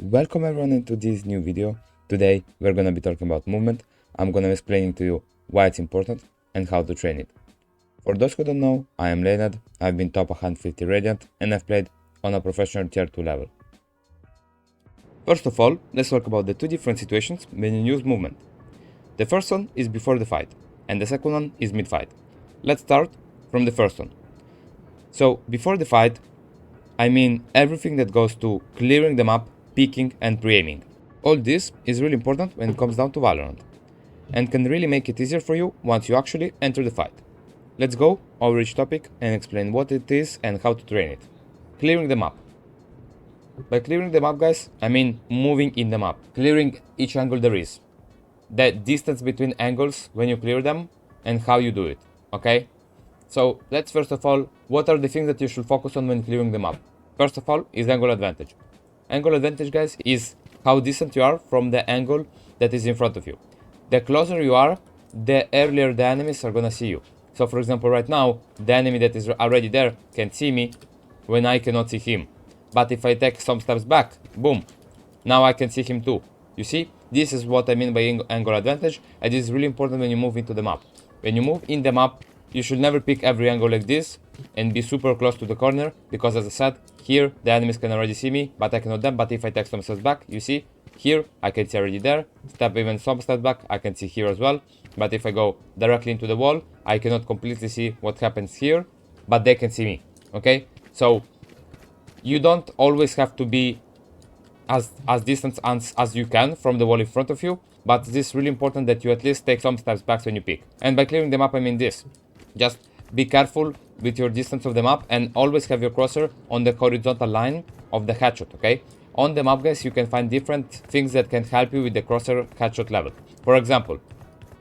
Welcome everyone into this new video. Today we're gonna be talking about movement. I'm gonna be explaining to you why it's important and how to train it. For those who don't know, I am Leonard, I've been top 150 Radiant and I've played on a professional tier 2 level. First of all, let's talk about the two different situations when you use movement. The first one is before the fight and the second one is mid-fight. Let's start from the first one. So before the fight, I mean everything that goes to clearing the map, peeking and pre-aiming. All this is really important when it comes down to Valorant, and can really make it easier for you once you actually enter the fight. Let's go over each topic and explain what it is and how to train it. Clearing the map. By clearing the map, guys, I mean moving in the map. Clearing each angle there is. The distance between angles when you clear them and how you do it, okay? So let's first of all, what are the things that you should focus on when clearing the map? First of all is angle advantage. Angle advantage, guys, is how distant you are from the angle that is in front of you. The closer you are, the earlier the enemies are gonna see you. So for example, right now, the enemy that is already there can see me when I cannot see him. But if I take some steps back, boom, now I can see him too. You see, this is what I mean by angle advantage, and it is really important when you move into the map. When you move in the map, you should never pick every angle like this and be super close to the corner, because as I said, here the enemies can already see me, but I cannot them. But if I take some steps back, you see, here I can see already there, step even some steps back, I can see here as well. But if I go directly into the wall, I cannot completely see what happens here, but they can see me, okay? So you don't always have to be as distant as you can from the wall in front of you, but this is really important that you at least take some steps back when you pick. And by clearing the map, I mean this. Just be careful with your distance of the map and always have your crosshair on the horizontal line of the headshot, okay? On the map, guys, you can find different things that can help you with the crosshair headshot level. For example,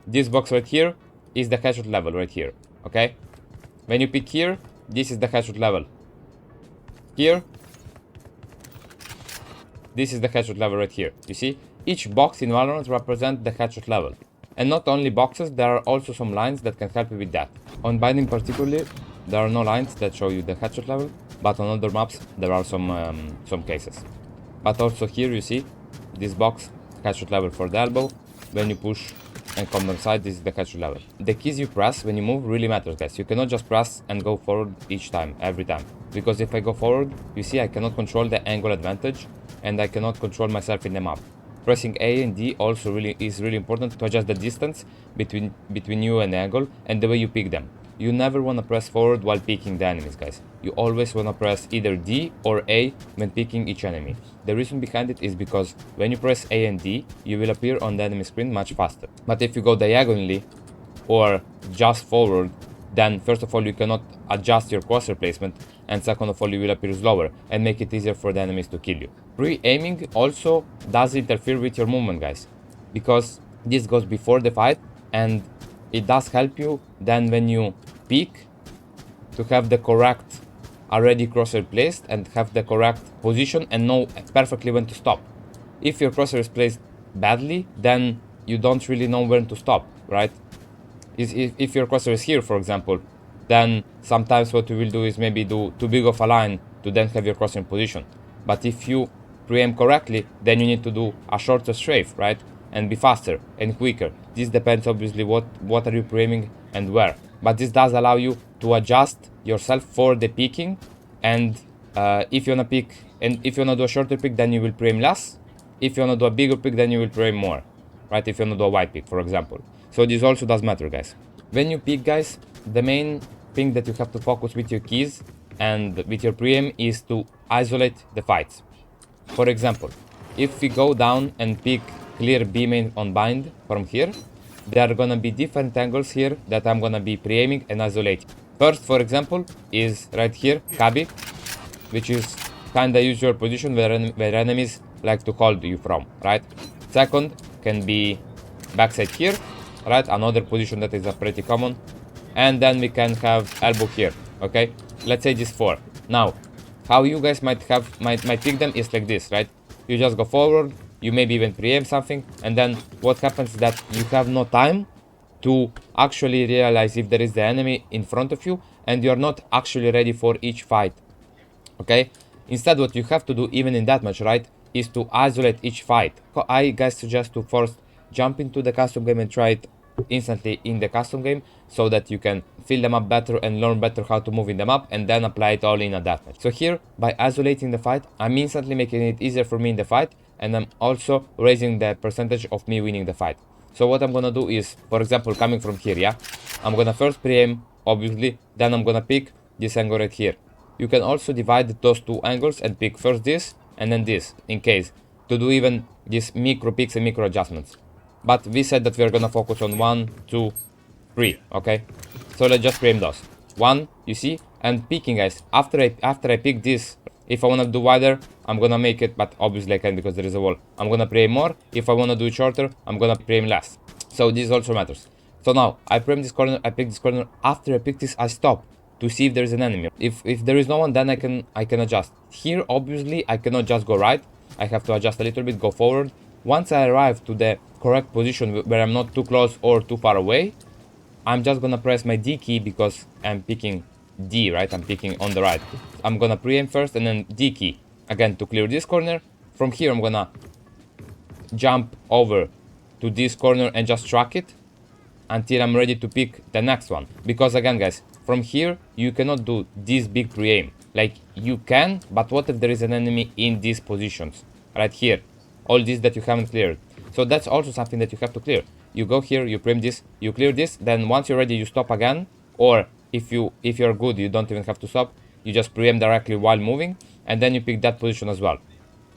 this box right here is the headshot level right here, okay? When you pick here, this is the headshot level. Here, this is the headshot level right here. You see, each box in Valorant represents the headshot level. And not only boxes, there are also some lines that can help you with that. On binding particularly, there are no lines that show you the headshot level, but on other maps there are some cases. But also here you see this box, headshot level for the elbow. When you push and come on the side, this is the headshot level. The keys you press when you move really matters, guys. You cannot just press and go forward each time, every time. Because if I go forward, you see I cannot control the angle advantage and I cannot control myself in the map. Pressing A and D also is really important to adjust the distance between you and the angle and the way you pick them. You never want to press forward while picking the enemies, guys. You always want to press either D or A when picking each enemy. The reason behind it is because when you press A and D, you will appear on the enemy screen much faster. But if you go diagonally or just forward, then first of all you cannot adjust your crosshair placement, and second of all you will appear slower and make it easier for the enemies to kill you. Pre-aiming also does interfere with your movement, guys, because this goes before the fight and it does help you then when you peek to have the correct already crosshair placed and have the correct position and know perfectly when to stop. If your crosshair is placed badly, then you don't really know when to stop, right? If your crosshair is here, for example, then sometimes what you will do is maybe do too big of a line to then have your crosshair in position. But if you pre-aim correctly, then you need to do a shorter strafe, right? And be faster and quicker. This depends obviously what are you pre-aiming and where. But this does allow you to adjust yourself for the peaking, and if you wanna peek and if you wanna do a shorter peek, then you will pre-aim less. If you wanna do a bigger peek, then you will pre-aim more, right? If you wanna do a wide peek, for example. So this also does matter, guys. When you peek, guys, the main thing that you have to focus with your keys and with your pre-aim is to isolate the fights. For example, if we go down and pick clear B main on bind from here, there are gonna be different angles here that I'm gonna be pre-aiming and isolating. First, for example, is right here, Kabi, which is kinda usual position where enemies like to hold you from, right? Second can be backside here, right? Another position that is a pretty common. And then we can have elbow here, okay? Let's say this 4. Now, how you guys might pick them is like this, right? You just go forward, you maybe even pre-aim something, and then what happens is that you have no time to actually realize if there is the enemy in front of you, and you're not actually ready for each fight, okay? Instead, what you have to do, even in that match, right? is to isolate each fight. I guys suggest to first jump into the custom game and try it instantly in the custom game, so that you can fill them up better and learn better how to move in them up, and then apply it all in a deathmatch. So here, by isolating the fight, I'm instantly making it easier for me in the fight, and I'm also raising the percentage of me winning the fight. So what I'm gonna do is, for example, coming from here, yeah, I'm gonna first pre-aim, obviously, then I'm gonna pick this angle right here. You can also divide those two angles and pick first this and then this, in case, to do even these micro picks and micro adjustments. But we said that we're gonna focus on 1, 2, 3, okay? So let's just pre-aim those. 1, you see, and picking, guys. After I pick this, if I wanna do wider, I'm gonna make it, but obviously I can't because there is a wall. I'm gonna pre-aim more. If I wanna do it shorter, I'm gonna pre-aim less. So this also matters. So now I pre-aim this corner, I pick this corner. After I pick this, I stop to see if there is an enemy. If there is no one, then I can adjust. Here, obviously, I cannot just go right. I have to adjust a little bit, go forward. Once I arrive to the correct position where I'm not too close or too far away, I'm just gonna press my D key because I'm picking D, right? I'm picking on the right. I'm gonna pre-aim first and then D key again to clear this corner. From here, I'm gonna jump over to this corner and just track it until I'm ready to pick the next one. Because again, guys, from here, you cannot do this big pre-aim. Like, you can, but what if there is an enemy in these positions? Right here. All these that you haven't cleared. So that's also something that you have to clear. You go here, you pre-aim this, you clear this, then once you're ready, you stop again. Or if you're good, you don't even have to stop. You just pre-aim directly while moving, and then you pick that position as well.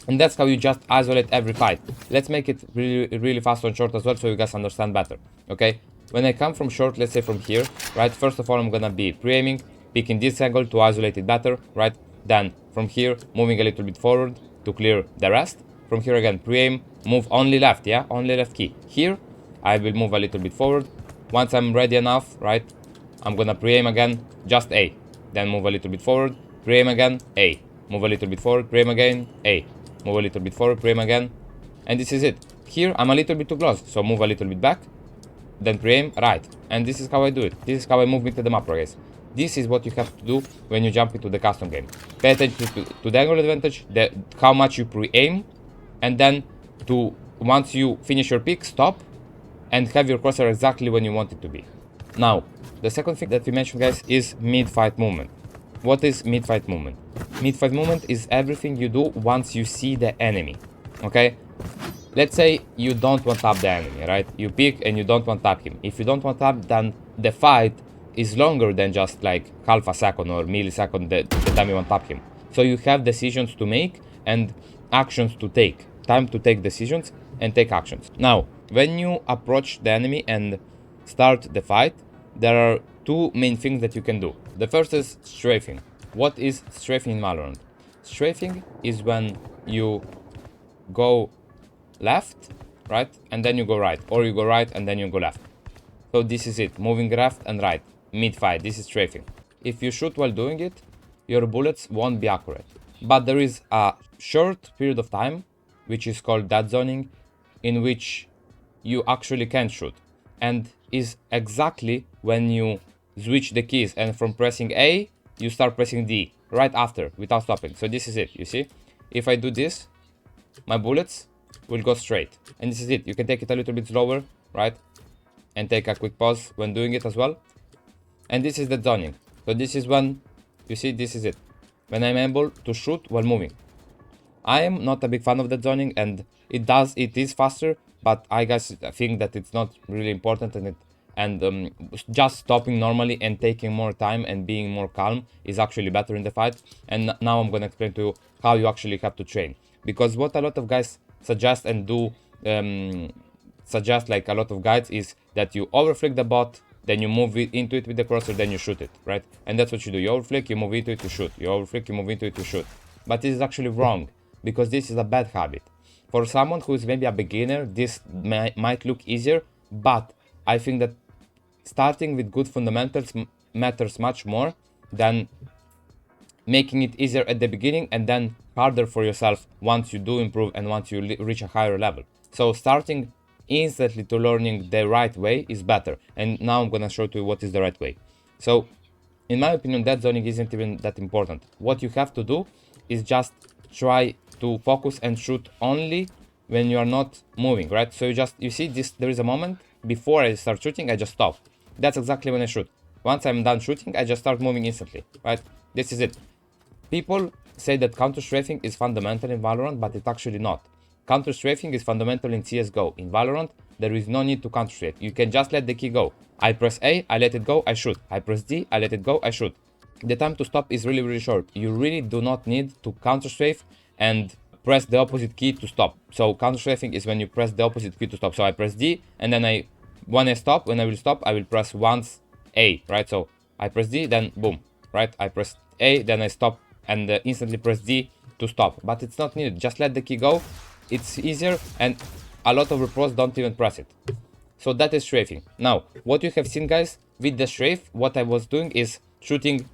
And that's how you just isolate every fight. Let's make it really fast on short as well, so you guys understand better. Okay? When I come from short, let's say from here, right? First of all, I'm gonna be pre-aiming, picking this angle to isolate it better, right? Then from here, moving a little bit forward to clear the rest. From here again, pre-aim, move only left, yeah? Only left key. Here, I will move a little bit forward. Once I'm ready enough, right? I'm gonna pre-aim again, just A. Then move a little bit forward, pre-aim again, A. Move a little bit forward, pre-aim again, A. Move a little bit forward, pre-aim again. And this is it. Here, I'm a little bit too close, so move a little bit back. Then pre-aim, right. And this is how I do it. This is how I move into the map, guys. This is what you have to do when you jump into the custom game. Pay attention to the angle advantage, how much you pre-aim, and then once you finish your pick, stop, and have your crosshair exactly when you want it to be. Now, the second thing that we mentioned, guys, is mid-fight movement. What is mid-fight movement? Mid-fight movement is everything you do once you see the enemy, okay? Let's say you don't want to tap the enemy, right? You pick and you don't want to tap him. If you don't want to tap, then the fight is longer than just like half a second or millisecond the time you want to tap him. So you have decisions to make and actions to take. Time to take decisions and take actions. Now, when you approach the enemy and start the fight, there are two main things that you can do. The first is strafing. What is strafing in Valorant? Strafing is when you go left, right, and then you go right, or you go right and then you go left. So this is it, moving left and right, mid-fight, this is strafing. If you shoot while doing it, your bullets won't be accurate. But there is a short period of time, which is called deadzoning, in which you actually can shoot. And is exactly when you switch the keys and from pressing A, you start pressing D, right after, without stopping. So this is it, you see? If I do this, my bullets will go straight. And this is it. You can take it a little bit slower, right? And take a quick pause when doing it as well. And this is the zoning. So this is when, you see, this is it. When I'm able to shoot while moving. I am not a big fan of the zoning, and it is faster, but I guess think that it's not really important, and just stopping normally and taking more time and being more calm is actually better in the fight. And now I'm gonna explain to you how you actually have to train. Because what a lot of guys suggest and do, suggest like a lot of guides, is that you overflick the bot, then you move into it with the crosshair, then you shoot it, right? And that's what you do. You overflick, you move into it, you shoot. You overflick, you move into it, you shoot. But this is actually wrong, because this is a bad habit. For someone who is maybe a beginner, this might look easier, but I think that starting with good fundamentals matters much more than making it easier at the beginning and then harder for yourself once you do improve and once you reach a higher level. So starting instantly to learning the right way is better. And now I'm gonna show you what is the right way. So in my opinion, deadzoning isn't even that important. What you have to do is just try to focus and shoot only when you are not moving, right? So you see this, there is a moment before I start shooting, I just stop. That's exactly when I shoot. Once I'm done shooting, I just start moving instantly, right? This is it. People say that counter-strafing is fundamental in Valorant, but it's actually not. Counter-strafing is fundamental in CSGO. In Valorant, there is no need to counter-strafe. You can just let the key go. I press A, I let it go, I shoot. I press D, I let it go, I shoot. The time to stop is really, really short. You really do not need to counter-strafe and press the opposite key to stop. So counter-strafing is when you press the opposite key to stop. So I press D, and then when I will stop, I will press once A, right? So I press D, then boom, right? I press A, then I stop, and instantly press D to stop. But it's not needed. Just let the key go. It's easier, and a lot of pros don't even press it. So that is strafing. Now, what you have seen, guys, with the strafe, what I was doing is shooting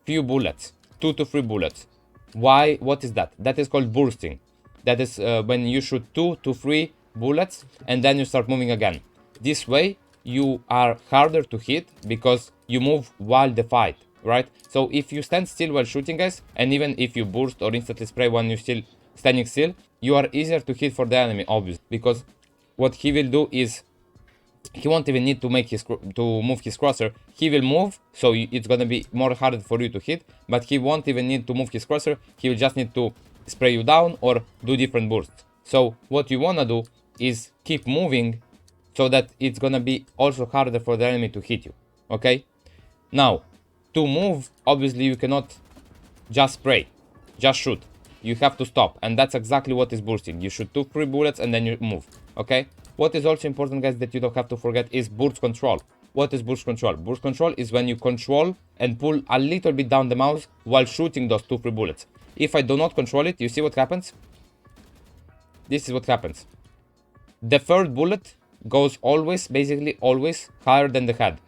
few bullets, 2 to 3 bullets. Why? What is that? That is called bursting. That is when you shoot 2 to 3 bullets and then you start moving again. This way, you are harder to hit because you move while the fight, right? So if you stand still while shooting, guys, and even if you burst or instantly spray when you're still standing still, you are easier to hit for the enemy, obviously, because what he will do is he won't even need to move his crosshair. He will move, so it's gonna be more hard for you to hit, but he won't even need to move his crosshair. He will just need to spray you down or do different bursts. So what you wanna do is keep moving so that it's gonna be also harder for the enemy to hit you, okay? Now, to move, obviously you cannot just spray, just shoot. You have to stop, and that's exactly what is bursting. You shoot 2-3 bullets and then you move, okay? What is also important, guys, that you don't have to forget is burst control. What is burst control? Burst control is when you control and pull a little bit down the mouse while shooting those 2-3 bullets. If I do not control it, you see what happens? This is what happens. The third bullet goes always, basically always, higher than the head.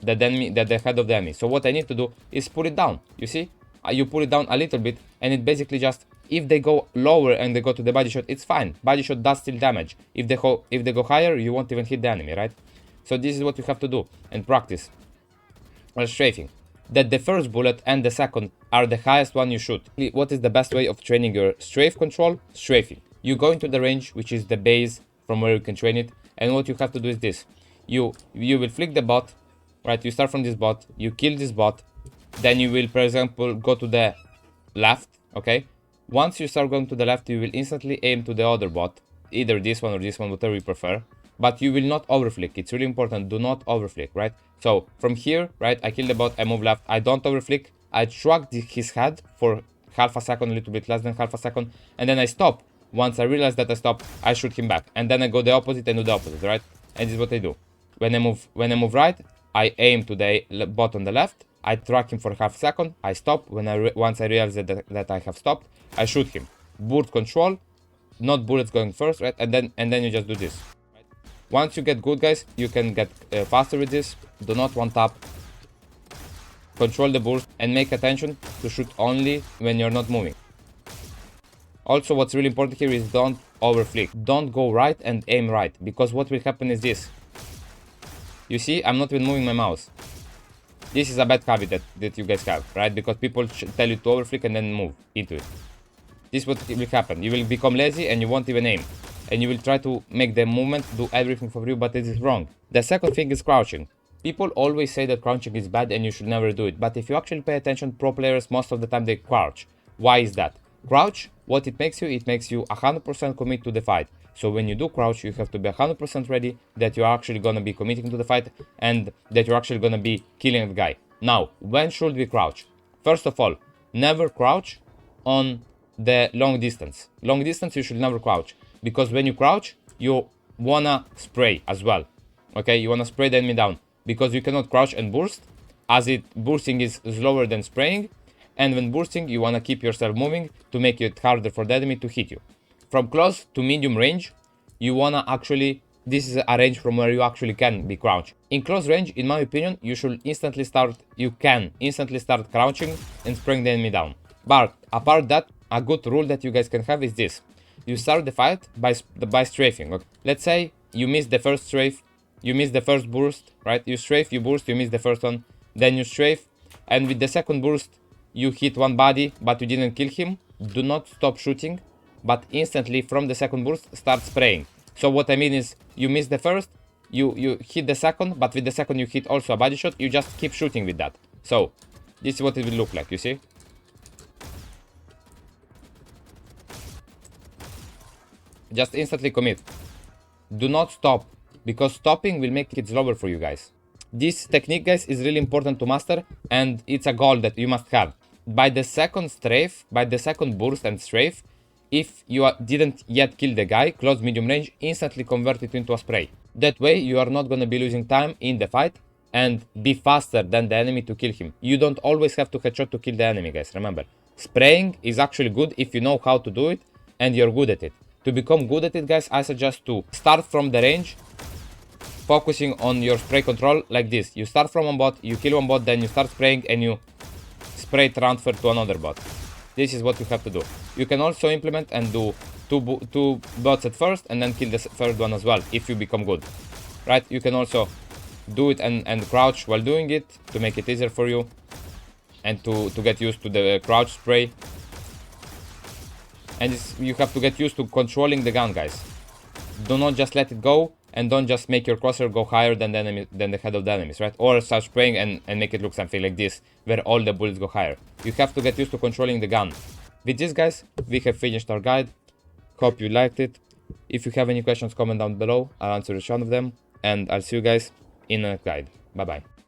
The head of the enemy. So what I need to do is pull it down. You see? You pull it down a little bit, and it basically just, if they go lower and they go to the body shot, it's fine. Body shot does still damage. If they go higher, you won't even hit the enemy, right? So this is what you have to do and practice while strafing. That the first bullet and the second are the highest one you shoot. What is the best way of training your strafe control? Strafing. You go into the range, which is the base from where you can train it, and what you have to do is this. You will flick the bot, right? You start from this bot, you kill this bot, then you will, for example, go to the left, okay? Once you start going to the left, you will instantly aim to the other bot, either this one or this one, whatever you prefer, but you will not overflick. It's really important, do not overflick, right? So from here, right, I kill the bot, I move left, I don't overflick, I shrug his head for half a second, a little bit less than half a second, and then I stop. Once I realize that I stopped, I shoot him back, and then I go the opposite and do the opposite, right? And this is what I do. When I move right, I aim to the bot on the left, I track him for half a second, I stop. Once I realize that I have stopped, I shoot him. Burst control, not bullets going first, right? And then you just do this. Right? Once you get good, guys, you can get faster with this. Do not one tap. Control the burst and make attention to shoot only when you're not moving. Also, what's really important here is don't overflick. Don't go right and aim right, because what will happen is this. You see, I'm not even moving my mouse. This is a bad habit that you guys have, right? Because people tell you to overflick and then move into it. This is what will happen. You will become lazy and you won't even aim. And you will try to make the movement do everything for you, but it is wrong. The second thing is crouching. People always say that crouching is bad and you should never do it. But if you actually pay attention, pro players, most of the time they crouch. Why is that? Crouch, what it makes you 100% commit to the fight. So when you do crouch, you have to be 100% ready that you're actually gonna be committing to the fight and that you're actually gonna be killing the guy. Now, when should we crouch? First of all, never crouch on the long distance. Long distance, you should never crouch, because when you crouch, you wanna spray as well. Okay, you wanna spray the enemy down, because you cannot crouch and burst, as bursting is slower than spraying. And when bursting, you want to keep yourself moving to make it harder for the enemy to hit you. From close to medium range, you want to actually, this is a range from where you actually can be crouched. In close range, in my opinion, you can instantly start crouching and spraying the enemy down. But apart that, a good rule that you guys can have is this. You start the fight by strafing. Okay? Let's say you miss the first strafe, you miss the first burst, right? You strafe, you burst, you miss the first one, then you strafe, and with the second burst, you hit one body, but you didn't kill him. Do not stop shooting but instantly from the second burst start spraying. So what I mean is, you miss the first, you hit the second, but with the second you hit also a body shot, you just keep shooting with that. So this is what it will look like, you see? Just instantly commit. Do not stop, because stopping will make it slower for you guys. This technique, guys, is really important to master, and it's a goal that you must have. By the second strafe, by the second burst and strafe, if you didn't yet kill the guy, close medium range, instantly convert it into a spray. That way, you are not gonna be losing time in the fight and be faster than the enemy to kill him. You don't always have to headshot to kill the enemy, guys, remember. Spraying is actually good if you know how to do it and you're good at it. To become good at it, guys, I suggest to start from the range, focusing on your spray control like this. You start from one bot, you kill one bot, then you start spraying and you spray transfer to another bot. This is what you have to do. You can also implement and do two bots at first and then kill the third one as well if you become good. Right? You can also do it and crouch while doing it to make it easier for you and to get used to the crouch spray. And you have to get used to controlling the gun, guys. Do not just let it go, and don't just make your crosshair go higher than the head of the enemies, right? Or start spraying and make it look something like this, where all the bullets go higher. You have to get used to controlling the gun. With this, guys, we have finished our guide. Hope you liked it. If you have any questions, comment down below. I'll answer each one of them. And I'll see you guys in the next guide. Bye-bye.